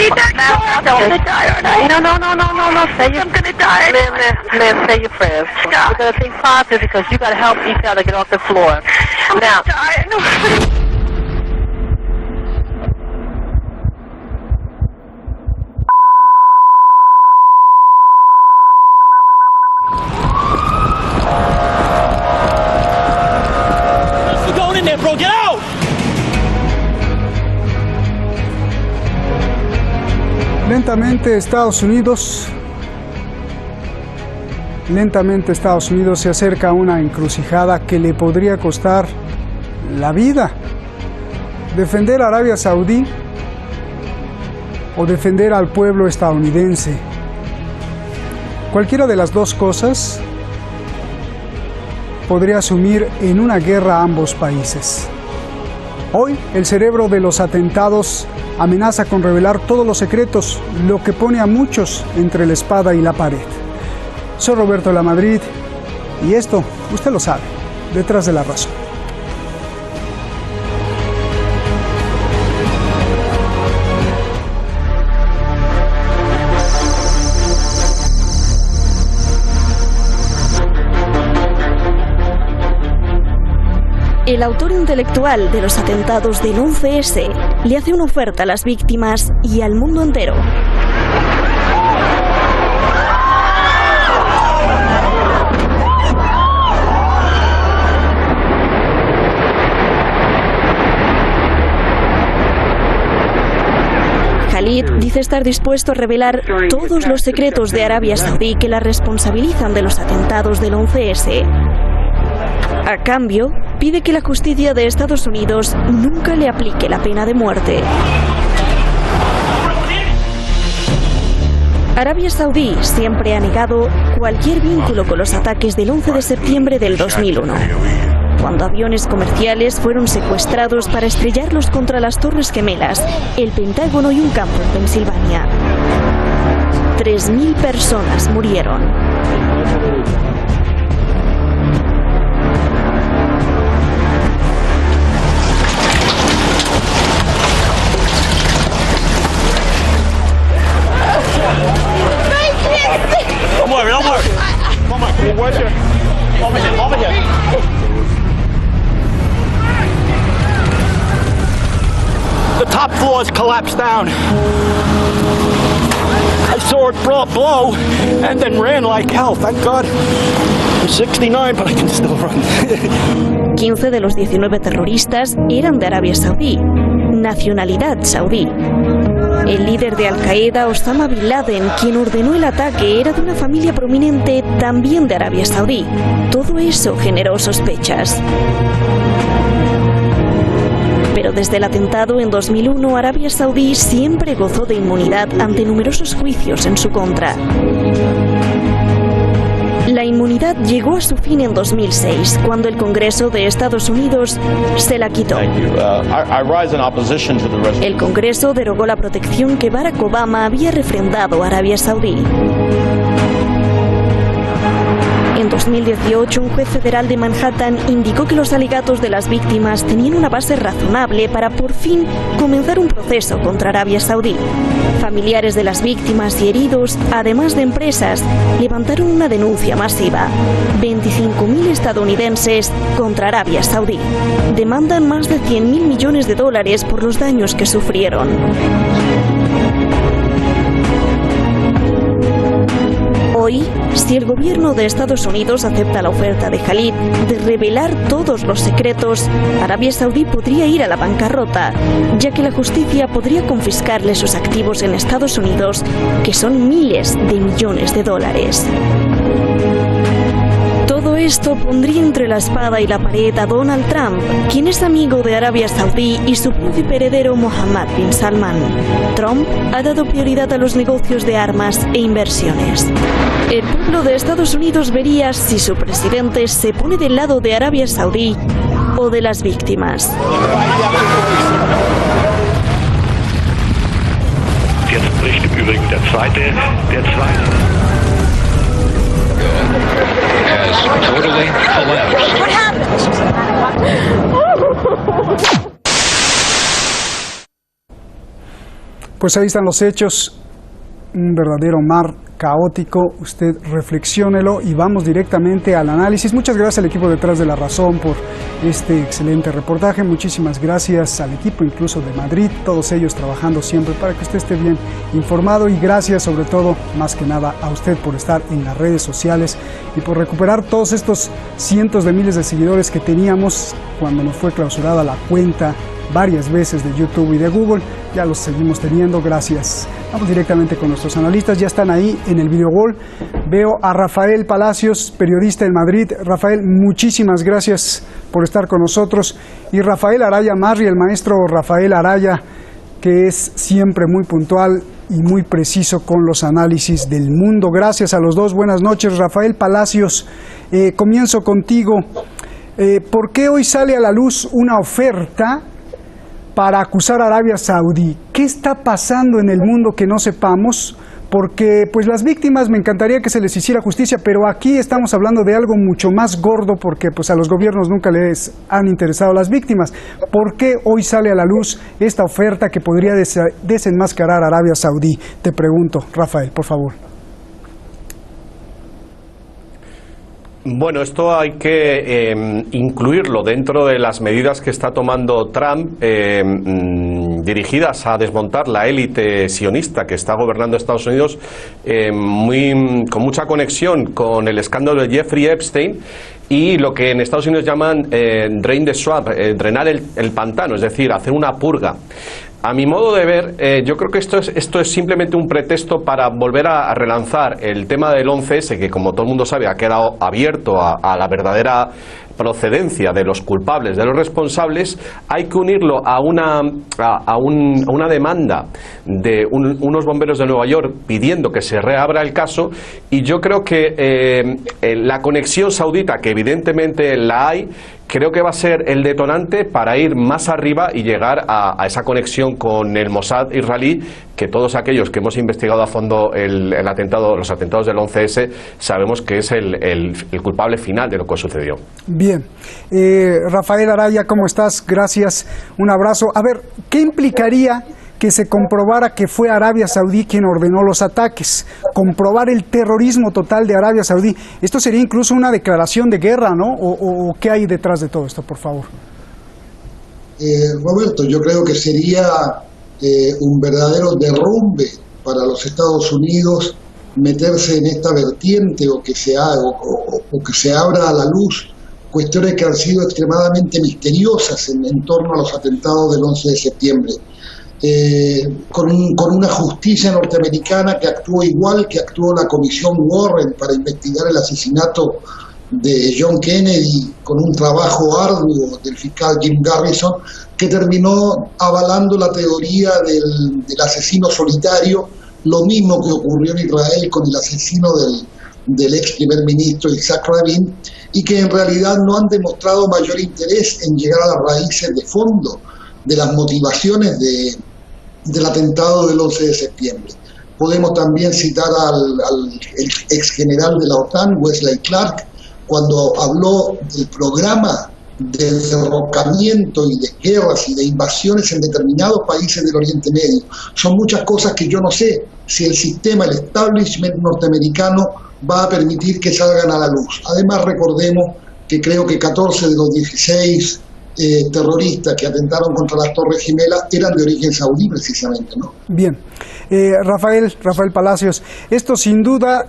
need that car. I'm gonna die, aren't I? No. I'm gonna die. Liv, say your prayers. Stop. We're gonna think positive because you gotta help each other get off the floor. I'm Now, gonna die. I know. Going in there, bro. Get out! Lentamente Estados Unidos se acerca a una encrucijada que le podría costar la vida. Defender a Arabia Saudí o defender al pueblo estadounidense. Cualquiera de las dos cosas podría sumir en una guerra a ambos países. Hoy, el cerebro de los atentados amenaza con revelar todos los secretos, lo que pone a muchos entre la espada y la pared. Soy Roberto Lamadrid y esto, usted lo sabe, Detrás de la Razón. El autor intelectual de los atentados del 11S le hace una oferta a las víctimas y al mundo entero. Khalid dice estar dispuesto a revelar todos los secretos de Arabia Saudí que la responsabilizan de los atentados del 11S. A cambio, pide que la justicia de Estados Unidos nunca le aplique la pena de muerte. Arabia Saudí siempre ha negado cualquier vínculo con los ataques del 11 de septiembre del 2001, cuando aviones comerciales fueron secuestrados para estrellarlos contra las Torres Gemelas, el Pentágono y un campo en Pensilvania. 3.000 personas murieron. Don't worry. Come on, where's your... Over here. The top floors collapsed down. I saw it blow and then ran like hell. Thank God. I'm 69, but I can still run. 15 de los 19 terroristas eran de Arabia Saudí, nacionalidad saudí. El líder de Al-Qaeda, Osama Bin Laden, quien ordenó el ataque, era de una familia prominente también de Arabia Saudí. Todo eso generó sospechas. Pero desde el atentado en 2001, Arabia Saudí siempre gozó de inmunidad ante numerosos juicios en su contra. La inmunidad llegó a su fin en 2006, cuando el Congreso de Estados Unidos se la quitó. El Congreso derogó la protección que Barack Obama había refrendado a Arabia Saudí. En 2018, un juez federal de Manhattan indicó que los alegatos de las víctimas tenían una base razonable para por fin comenzar un proceso contra Arabia Saudí. Familiares de las víctimas y heridos, además de empresas, levantaron una denuncia masiva. 25.000 estadounidenses contra Arabia Saudí. Demandan más de 100.000 millones de dólares por los daños que sufrieron. Hoy, si el gobierno de Estados Unidos acepta la oferta de Khalid de revelar todos los secretos, Arabia Saudí podría ir a la bancarrota, ya que la justicia podría confiscarle sus activos en Estados Unidos, que son miles de millones de dólares. Todo esto pondría entre la espada y la pared a Donald Trump, quien es amigo de Arabia Saudí, y su príncipe heredero Mohammed bin Salman. Trump ha dado prioridad a los negocios de armas e inversiones. El pueblo de Estados Unidos vería si su presidente se pone del lado de Arabia Saudí o de las víctimas. Jetzt bricht im Übrigen der zweite. Has totally collapsed. What happened? Pues ahí están los hechos, un verdadero mar caótico. Usted reflexiónelo y vamos directamente al análisis. Muchas gracias al equipo detrás de La Razón por este excelente reportaje. Muchísimas gracias al equipo incluso de Madrid, todos ellos trabajando siempre para que usted esté bien informado, y gracias sobre todo, más que nada, a usted por estar en las redes sociales y por recuperar todos estos cientos de miles de seguidores que teníamos cuando nos fue clausurada la cuenta varias veces de YouTube y de Google. Ya los seguimos teniendo, gracias. Vamos directamente con nuestros analistas, ya están ahí en el video wall. Veo a Rafael Palacios, periodista en Madrid. Rafael, muchísimas gracias por estar con nosotros. Y Rafael Araya Marri, el maestro Rafael Araya, que es siempre muy puntual y muy preciso con los análisis del mundo. Gracias a los dos, buenas noches. Rafael Palacios, comienzo contigo. ¿Por qué hoy sale a la luz una oferta para acusar a Arabia Saudí? ¿Qué está pasando en el mundo que no sepamos? Porque pues las víctimas, me encantaría que se les hiciera justicia, pero aquí estamos hablando de algo mucho más gordo, porque pues a los gobiernos nunca les han interesado las víctimas. ¿Por qué hoy sale a la luz esta oferta que podría desenmascarar a Arabia Saudí? Te pregunto, Rafael, por favor. Bueno, esto hay que incluirlo dentro de las medidas que está tomando Trump dirigidas a desmontar la élite sionista que está gobernando Estados Unidos, con mucha conexión con el escándalo de Jeffrey Epstein y lo que en Estados Unidos llaman drain the swamp, drenar el pantano, es decir, hacer una purga. A mi modo de ver, yo creo que esto es simplemente un pretexto para volver a relanzar el tema del 11S, que como todo el mundo sabe ha quedado abierto a la verdadera procedencia de los culpables, de los responsables. Hay que unirlo a una demanda de unos bomberos de Nueva York pidiendo que se reabra el caso, y yo creo que la conexión saudita, que evidentemente la hay, creo que va a ser el detonante para ir más arriba y llegar a esa conexión con el Mossad israelí, que todos aquellos que hemos investigado a fondo los atentados del 11S sabemos que es el culpable final de lo que sucedió. Bien. Rafael Araya, ¿cómo estás? Gracias. Un abrazo. A ver, ¿qué implicaría que se comprobara que fue Arabia Saudí quien ordenó los ataques? Comprobar el terrorismo total de Arabia Saudí. Esto sería incluso una declaración de guerra, ¿no? ¿O qué hay detrás de todo esto, por favor? Roberto, yo creo que sería un verdadero derrumbe para los Estados Unidos meterse en esta vertiente, o que se abra a la luz cuestiones que han sido extremadamente misteriosas en torno a los atentados del 11 de septiembre. Con una justicia norteamericana que actuó igual que actuó la Comisión Warren para investigar el asesinato de John Kennedy, con un trabajo arduo del fiscal Jim Garrison, que terminó avalando la teoría del asesino solitario, lo mismo que ocurrió en Israel con el asesino del ex primer ministro Isaac Rabin, y que en realidad no han demostrado mayor interés en llegar a las raíces de fondo de las motivaciones del atentado del 11 de septiembre. Podemos también citar al ex general de la OTAN, Wesley Clark, cuando habló del programa de derrocamiento y de guerras y de invasiones en determinados países del Oriente Medio. Son muchas cosas que yo no sé si el sistema, el establishment norteamericano va a permitir que salgan a la luz. Además, recordemos que creo que 14 de los 16 terroristas que atentaron contra las Torres Gemelas eran de origen saudí, precisamente, ¿no? Bien. Rafael Palacios, esto sin duda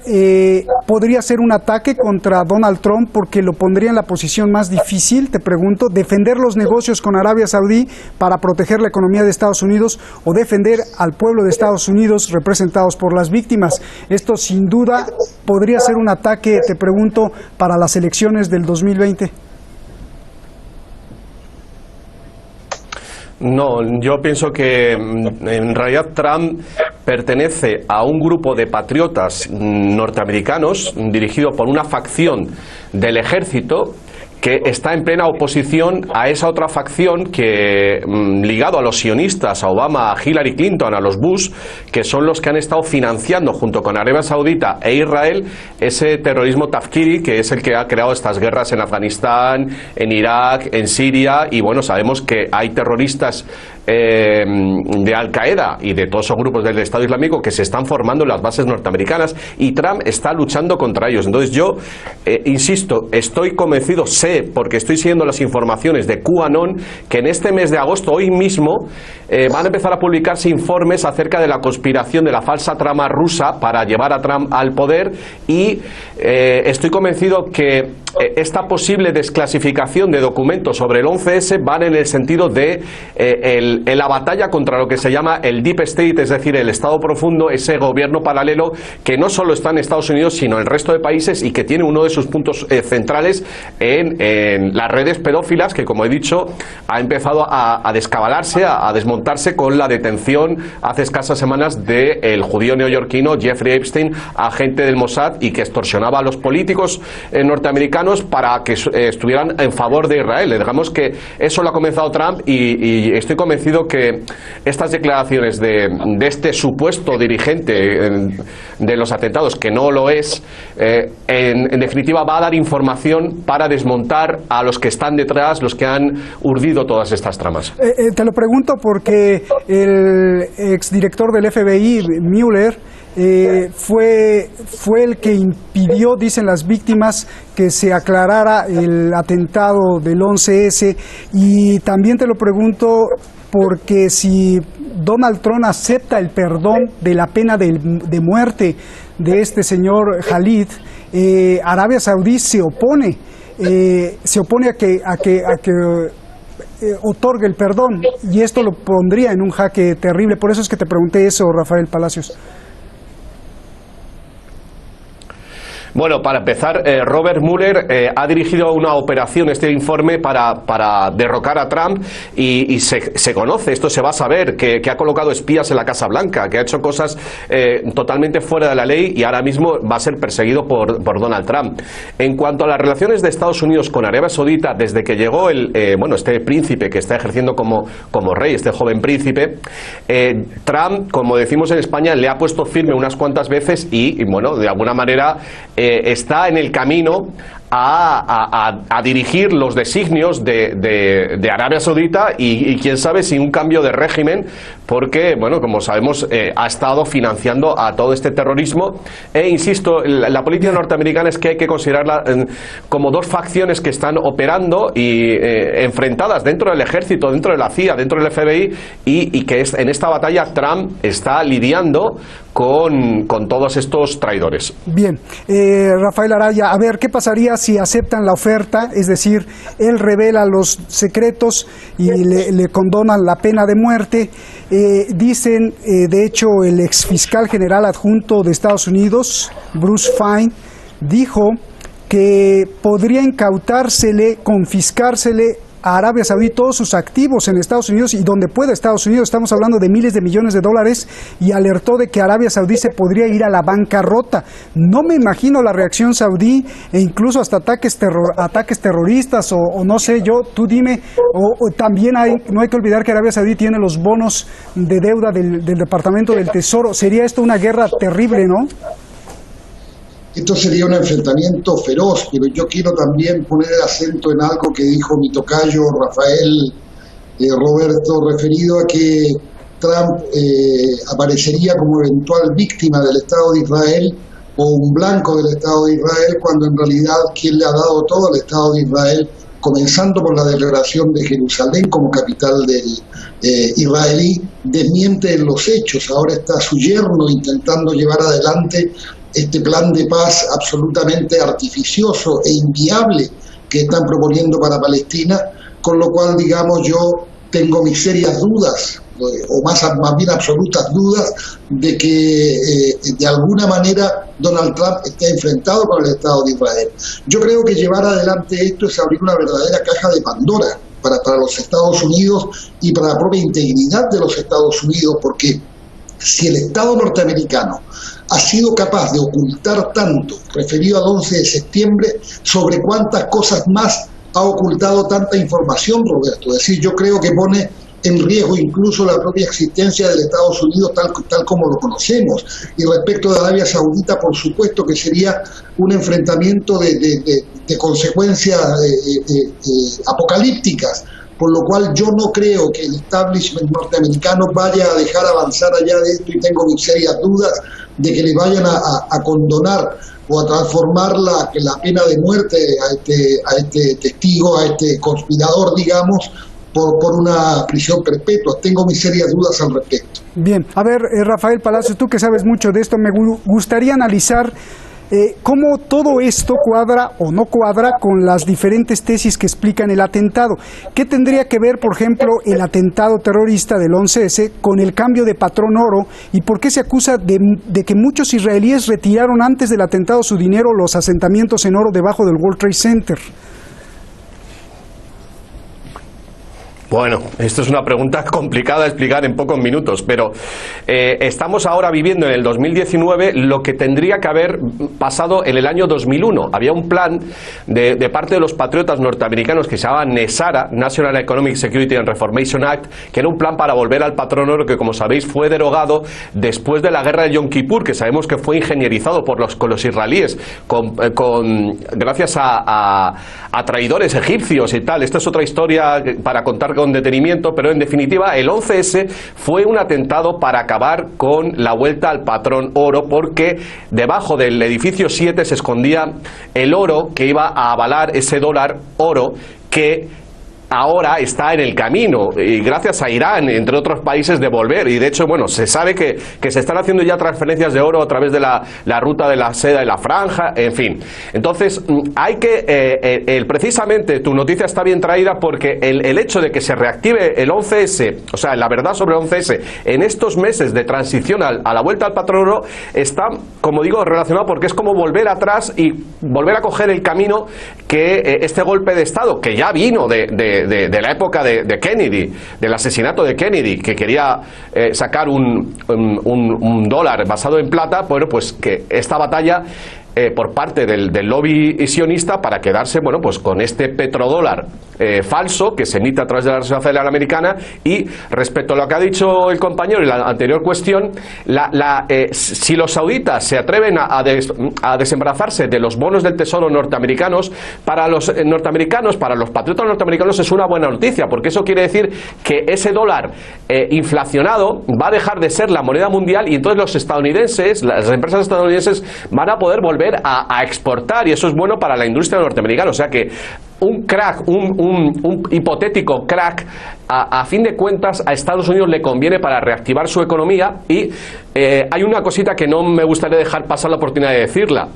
podría ser un ataque contra Donald Trump, porque lo pondría en la posición más difícil, te pregunto, defender los negocios con Arabia Saudí para proteger la economía de Estados Unidos, o defender al pueblo de Estados Unidos representados por las víctimas. Esto sin duda podría ser un ataque, te pregunto, para las elecciones del 2020. No, yo pienso que en realidad Trump pertenece a un grupo de patriotas norteamericanos dirigido por una facción del ejército que está en plena oposición a esa otra facción que, ligado a los sionistas, a Obama, a Hillary Clinton, a los Bush, que son los que han estado financiando junto con Arabia Saudita e Israel ese terrorismo tafkiri, que es el que ha creado estas guerras en Afganistán, en Irak, en Siria, y bueno, sabemos que hay terroristas de Al-Qaeda y de todos esos grupos del Estado Islámico que se están formando en las bases norteamericanas, y Trump está luchando contra ellos. Entonces yo, insisto, estoy convencido, sé, porque estoy siguiendo las informaciones de QAnon, que en este mes de agosto, hoy mismo, van a empezar a publicarse informes acerca de la conspiración, de la falsa trama rusa para llevar a Trump al poder, y estoy convencido que esta posible desclasificación de documentos sobre el 11S van en el sentido de la batalla contra lo que se llama el Deep State, es decir, el Estado profundo, ese gobierno paralelo que no solo está en Estados Unidos, sino en el resto de países, y que tiene uno de sus puntos centrales en las redes pedófilas, que, como he dicho, ha empezado a descabalarse, a desmontarse con la detención hace escasas semanas del judío neoyorquino Jeffrey Epstein, agente del Mossad, y que extorsionaba a los políticos norteamericanos para que estuvieran en favor de Israel. Digamos que eso lo ha comenzado Trump, y estoy convencido que estas declaraciones de este supuesto dirigente de los atentados, que no lo es, en definitiva va a dar información para desmontar a los que están detrás, los que han urdido todas estas tramas. Te lo pregunto porque el exdirector del FBI, Mueller, fue el que impidió, dicen las víctimas, que se aclarara el atentado del 11S, y también te lo pregunto porque si Donald Trump acepta el perdón de la pena de muerte de este señor Khalid, Arabia Saudí se opone a que otorgue el perdón, y esto lo pondría en un jaque terrible. Por eso es que te pregunté eso, Rafael Palacios. Bueno, para empezar, Robert Mueller ha dirigido una operación, este informe, para derrocar a Trump, y se conoce, esto se va a saber, que ha colocado espías en la Casa Blanca, que ha hecho cosas totalmente fuera de la ley, y ahora mismo va a ser perseguido por Donald Trump. En cuanto a las relaciones de Estados Unidos con Arabia Saudita, desde que llegó este príncipe que está ejerciendo como rey, este joven príncipe, Trump, como decimos en España, le ha puesto firme unas cuantas veces, y bueno, de alguna manera está en el camino a dirigir los designios de Arabia Saudita, y quién sabe si un cambio de régimen, porque, bueno, como sabemos, ha estado financiando a todo este terrorismo. Insisto, la política norteamericana es que hay que considerarla como dos facciones que están operando y enfrentadas dentro del ejército, dentro de la CIA, dentro del FBI, y que en esta batalla Trump está lidiando con todos estos traidores. Bien, Rafael Araya, a ver, ¿qué pasaría si aceptan la oferta? Es decir, él revela los secretos y le condonan la pena de muerte. Dicen, de hecho, el exfiscal general adjunto de Estados Unidos, Bruce Fein, dijo que podría incautársele, confiscársele a Arabia Saudí todos sus activos en Estados Unidos y donde pueda Estados Unidos. Estamos hablando de miles de millones de dólares, y alertó de que Arabia Saudí se podría ir a la bancarrota. No me imagino la reacción saudí, e incluso hasta ataques terroristas o no sé yo, tú dime. O también no hay que olvidar que Arabia Saudí tiene los bonos de deuda del Departamento del Tesoro. Sería esto una guerra terrible, ¿no? Esto sería un enfrentamiento feroz, pero yo quiero también poner el acento en algo que dijo mi tocayo Rafael Roberto, referido a que Trump aparecería como eventual víctima del Estado de Israel o un blanco del Estado de Israel, cuando en realidad quien le ha dado todo al Estado de Israel, comenzando por la declaración de Jerusalén como capital del israelí, desmiente en los hechos. Ahora está su yerno intentando llevar adelante este plan de paz absolutamente artificioso e inviable que están proponiendo para Palestina, con lo cual, digamos, yo tengo mis serias dudas, o más bien absolutas dudas, de que de alguna manera Donald Trump esté enfrentado con el Estado de Israel. Yo creo que llevar adelante esto es abrir una verdadera caja de Pandora para los Estados Unidos y para la propia integridad de los Estados Unidos, porque si el Estado norteamericano ha sido capaz de ocultar tanto, referido al 11 de septiembre, sobre cuántas cosas más ha ocultado tanta información, Roberto. Es decir, yo creo que pone en riesgo incluso la propia existencia de Estados Unidos tal como lo conocemos. Y respecto de Arabia Saudita, por supuesto que sería un enfrentamiento de consecuencias apocalípticas, por lo cual yo no creo que el establishment norteamericano vaya a dejar avanzar allá de esto, y tengo mis serias dudas de que le vayan a condonar o a transformar la pena de muerte a este testigo, a este conspirador, digamos, por una prisión perpetua. Tengo mis serias dudas al respecto. Bien, a ver, Rafael Palacios, tú que sabes mucho de esto, me gustaría analizar cómo todo esto cuadra o no cuadra con las diferentes tesis que explican el atentado. ¿Qué tendría que ver, por ejemplo, el atentado terrorista del 11S con el cambio de patrón oro? ¿Y por qué se acusa de que muchos israelíes retiraron antes del atentado su dinero, los asentamientos en oro debajo del World Trade Center? Bueno, esto es una pregunta complicada de explicar en pocos minutos, pero estamos ahora viviendo en el 2019 lo que tendría que haber pasado en el año 2001. Había un plan de parte de los patriotas norteamericanos que se llamaba NESARA, National Economic Security and Reformation Act, que era un plan para volver al patrón oro que, como sabéis, fue derogado después de la guerra de Yom Kippur, que sabemos que fue ingenierizado con los israelíes, gracias a traidores egipcios y tal. Esta es otra historia para contar con detenimiento, pero en definitiva el 11S fue un atentado para acabar con la vuelta al patrón oro, porque debajo del edificio 7 se escondía el oro que iba a avalar ese dólar oro que ahora está en el camino, y gracias a Irán, entre otros países, de volver. Y de hecho, bueno, se sabe que se están haciendo ya transferencias de oro a través de la ruta de la seda y la franja, en fin. Entonces, hay que, precisamente, tu noticia está bien traída, porque el hecho de que se reactive el 11S, o sea, la verdad sobre el 11S, en estos meses de transición a la vuelta al patrón oro, está, como digo, relacionado, porque es como volver atrás y volver a coger el camino que este golpe de Estado, que ya vino de la época de Kennedy, del asesinato de Kennedy, que quería sacar un dólar basado en plata, bueno, pues que esta batalla por parte del lobby sionista para quedarse, bueno, pues con este petrodólar falso que se emite a través de la Reserva Federal Americana. Y respecto a lo que ha dicho el compañero en la anterior cuestión, si los sauditas se atreven a desembarazarse de los bonos del tesoro norteamericanos, para los norteamericanos, para los patriotas norteamericanos, es una buena noticia, porque eso quiere decir que ese dólar inflacionado va a dejar de ser la moneda mundial, y entonces los estadounidenses, las empresas estadounidenses, van a poder volver a exportar, y eso es bueno para la industria norteamericana. O sea que un crack, un hipotético crack, a fin de cuentas a Estados Unidos le conviene para reactivar su economía. Y hay una cosita que no me gustaría dejar pasar la oportunidad de decirla.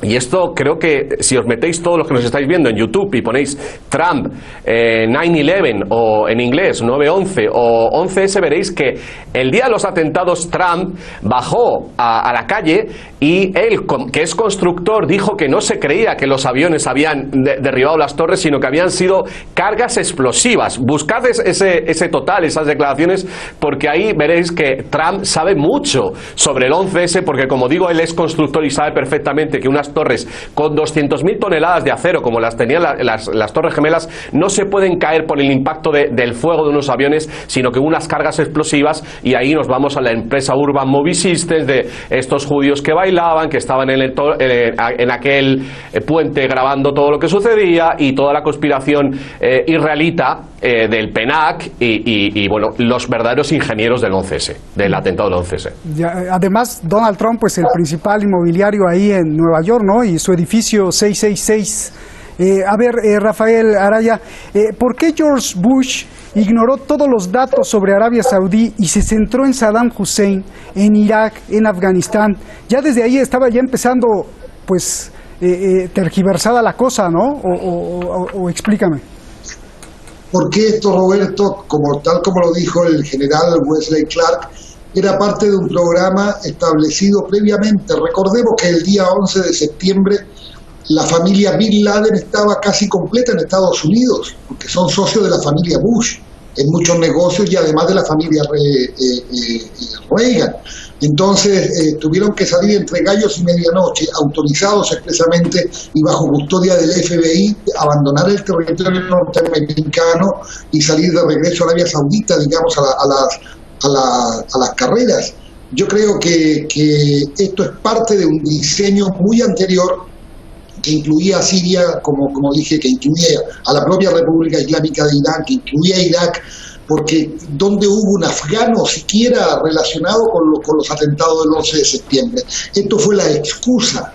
Y esto creo que si os metéis, todos los que nos estáis viendo en YouTube, y ponéis Trump 9/11 o en inglés 9/11 o 11S, veréis que el día de los atentados Trump bajó a la calle, y él, que es constructor, dijo que no se creía que los aviones habían derribado las torres, sino que habían sido cargas explosivas. Buscad ese total, esas declaraciones, porque ahí veréis que Trump sabe mucho sobre el 11S, porque, como digo, él es constructor y sabe perfectamente que unas torres con 200.000 toneladas de acero, como las tenían las Torres Gemelas, no se pueden caer por el impacto del fuego de unos aviones, sino que unas cargas explosivas. Y ahí nos vamos a la empresa Urban Movie Systems, de estos judíos que bailaban, que estaban en aquel puente grabando todo lo que sucedía, y toda la conspiración israelita del PENAC, y bueno, los verdaderos ingenieros del 11S, del atentado del 11S. Además, Donald Trump, pues el principal inmobiliario ahí en Nueva York, ¿no? Y su edificio 666. A ver, Rafael Araya, ¿por qué George Bush ignoró todos los datos sobre Arabia Saudí y se centró en Saddam Hussein, en Irak, en Afganistán? Ya desde ahí estaba ya empezando, pues, tergiversada la cosa, ¿no? O explícame. Porque esto, Roberto, tal como lo dijo el general Wesley Clark, era parte de un programa establecido previamente. Recordemos que el día 11 de septiembre la familia Bin Laden estaba casi completa en Estados Unidos, porque son socios de la familia Bush. en muchos negocios y además de la familia Reagan. Entonces tuvieron que salir entre gallos y medianoche, autorizados expresamente y bajo custodia del FBI, abandonar el territorio norteamericano y salir de regreso a Arabia Saudita, digamos, a las carreras. Yo creo que esto es parte de un diseño muy anterior que incluía a Siria, como dije, que incluía a la propia República Islámica de Irán, que incluía a Irak, porque donde hubo un afgano siquiera relacionado con los atentados del 11 de septiembre. Esto fue la excusa.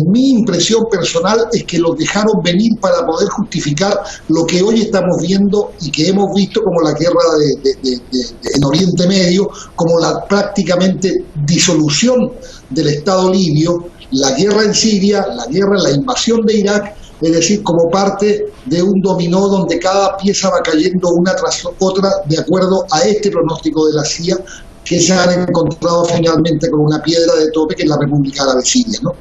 Mi impresión personal es que los dejaron venir para poder justificar lo que hoy estamos viendo y que hemos visto como la guerra en Oriente Medio, como la prácticamente disolución del Estado libio, la guerra en Siria, la invasión de Irak, es decir, como parte de un dominó donde cada pieza va cayendo una tras otra de acuerdo a este pronóstico de la CIA, que se han encontrado finalmente con una piedra de tope, que es la República Árabe Siria, ¿no?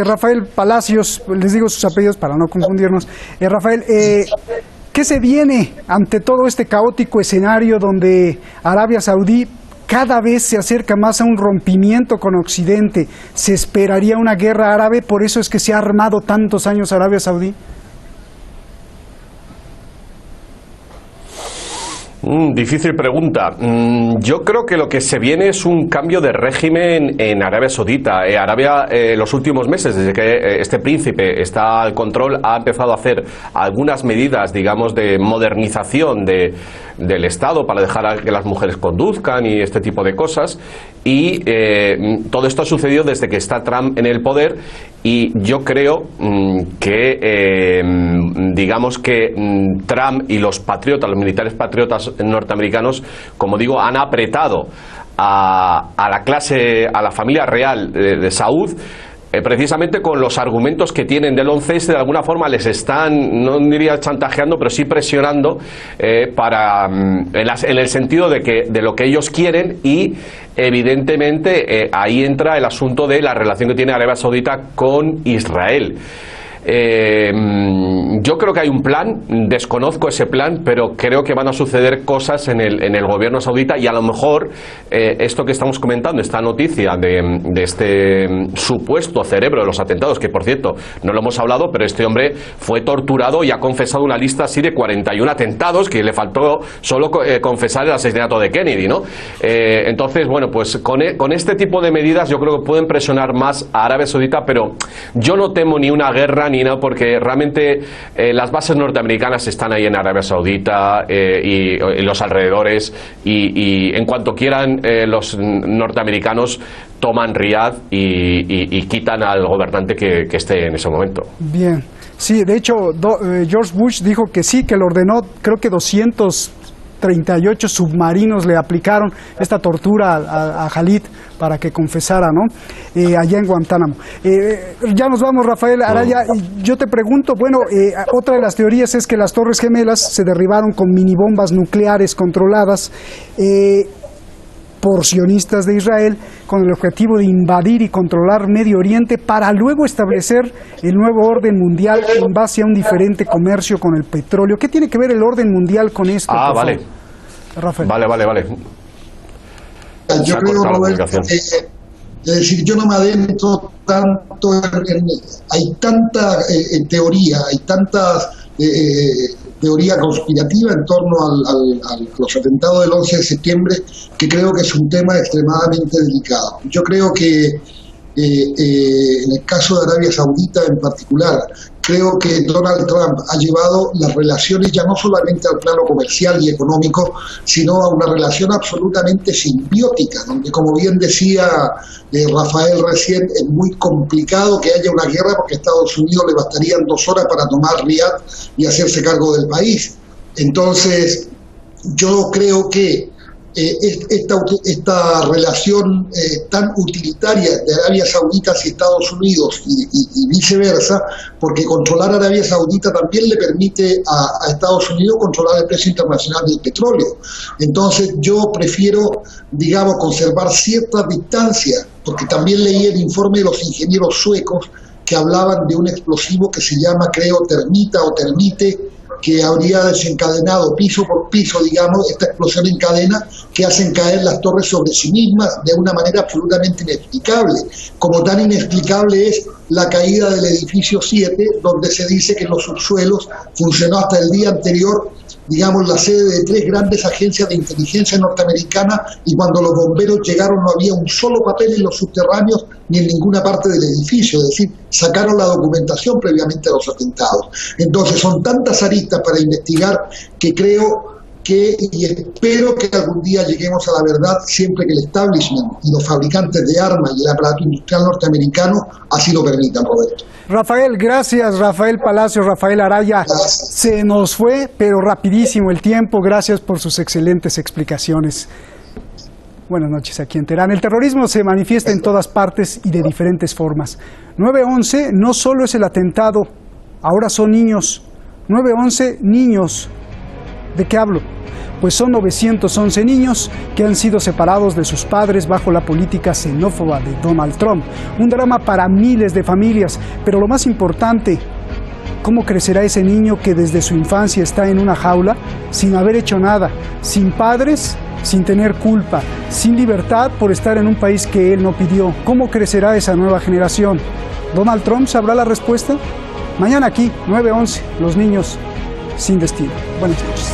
Rafael Palacios, les digo sus apellidos para no confundirnos. Rafael, ¿qué se viene ante todo este caótico escenario donde Arabia Saudí cada vez se acerca más a un rompimiento con Occidente? ¿Se esperaría una guerra árabe? ¿Por eso es que se ha armado tantos años Arabia Saudí? Difícil pregunta. Yo creo que lo que se viene es un cambio de régimen en Arabia Saudita. Arabia, los últimos meses, desde que este príncipe está al control, ha empezado a hacer algunas medidas, digamos, de modernización del Estado para dejar a que las mujeres conduzcan y este tipo de cosas. Y todo esto ha sucedido desde que está Trump en el poder, y yo creo que digamos que Trump y los patriotas, los militares patriotas norteamericanos, como digo, han apretado a la clase, a la familia real de Saud, precisamente con los argumentos que tienen del 11S. De alguna forma les están, no diría chantajeando, pero sí presionando en el sentido de lo que ellos quieren, y evidentemente ahí entra el asunto de la relación que tiene Arabia Saudita con Israel. Yo creo que hay un plan, desconozco ese plan, pero creo que van a suceder cosas en el gobierno saudita, y a lo mejor esto que estamos comentando, esta noticia de este supuesto cerebro de los atentados, que por cierto no lo hemos hablado, pero este hombre fue torturado y ha confesado una lista así de 41 atentados, que le faltó solo confesar el asesinato de Kennedy, ¿no? Entonces, bueno, pues con este tipo de medidas yo creo que pueden presionar más a Arabia Saudita, pero yo no temo ni una guerra ni nada, porque realmente las bases norteamericanas están ahí en Arabia Saudita y los alrededores, y en cuanto quieran los norteamericanos toman Riad y quitan al gobernante que esté en ese momento. Bien, sí, de hecho George Bush dijo que sí, que lo ordenó, creo que 238 submarinos le aplicaron esta tortura a Khalid para que confesara, ¿no? Allá en Guantánamo. Ya nos vamos, Rafael Araya. Yo te pregunto, bueno, otra de las teorías es que las Torres Gemelas se derribaron con minibombas nucleares controladas por sionistas de Israel, con el objetivo de invadir y controlar Medio Oriente para luego establecer el nuevo orden mundial en base a un diferente comercio con el petróleo. ¿Qué tiene que ver el orden mundial con esto? Vale. Rafael. Vale. Yo creo, Roberto, es decir, yo no me adentro tanto hay tanta teoría, hay tantas teoría conspirativa en torno a los atentados del 11 de septiembre, que creo que es un tema extremadamente delicado. Yo creo que en el caso de Arabia Saudita en particular, creo que Donald Trump ha llevado las relaciones ya no solamente al plano comercial y económico, sino a una relación absolutamente simbiótica, donde, como bien decía Rafael recién, es muy complicado que haya una guerra, porque a Estados Unidos le bastarían 2 horas para tomar Riad y hacerse cargo del país. Entonces, yo creo que esta relación tan utilitaria de Arabia Saudita hacia Estados Unidos y viceversa, porque controlar Arabia Saudita también le permite a Estados Unidos controlar el precio internacional del petróleo. Entonces yo prefiero, digamos, conservar ciertas distancias, porque también leí el informe de los ingenieros suecos que hablaban de un explosivo que se llama, creo, termita o termite, que habría desencadenado piso por piso, digamos, esta explosión en cadena que hacen caer las torres sobre sí mismas de una manera absolutamente inexplicable. Como tan inexplicable es la caída del edificio 7, donde se dice que en los subsuelos funcionó hasta el día anterior, digamos, la sede de 3 grandes agencias de inteligencia norteamericanas, y cuando los bomberos llegaron no había un solo papel en los subterráneos ni en ninguna parte del edificio, es decir, sacaron la documentación previamente a los atentados. Entonces son tantas aristas para investigar que creo que, y espero que algún día lleguemos a la verdad, siempre que el establishment y los fabricantes de armas y el aparato industrial norteamericano así lo permitan, Roberto. Rafael, gracias. Rafael Palacios, Rafael Araya. Gracias. Se nos fue, pero rapidísimo el tiempo. Gracias por sus excelentes explicaciones. Buenas noches aquí en Teherán. El terrorismo se manifiesta en todas partes y de diferentes formas. 9/11 no solo es el atentado, ahora son niños. 9/11, niños. ¿De qué hablo? Pues son 911 niños que han sido separados de sus padres bajo la política xenófoba de Donald Trump. Un drama para miles de familias, pero lo más importante, ¿cómo crecerá ese niño que desde su infancia está en una jaula, sin haber hecho nada, sin padres, sin tener culpa, sin libertad por estar en un país que él no pidió? ¿Cómo crecerá esa nueva generación? ¿Donald Trump sabrá la respuesta? Mañana aquí, 9/11, los niños sin destino. Buenas noches.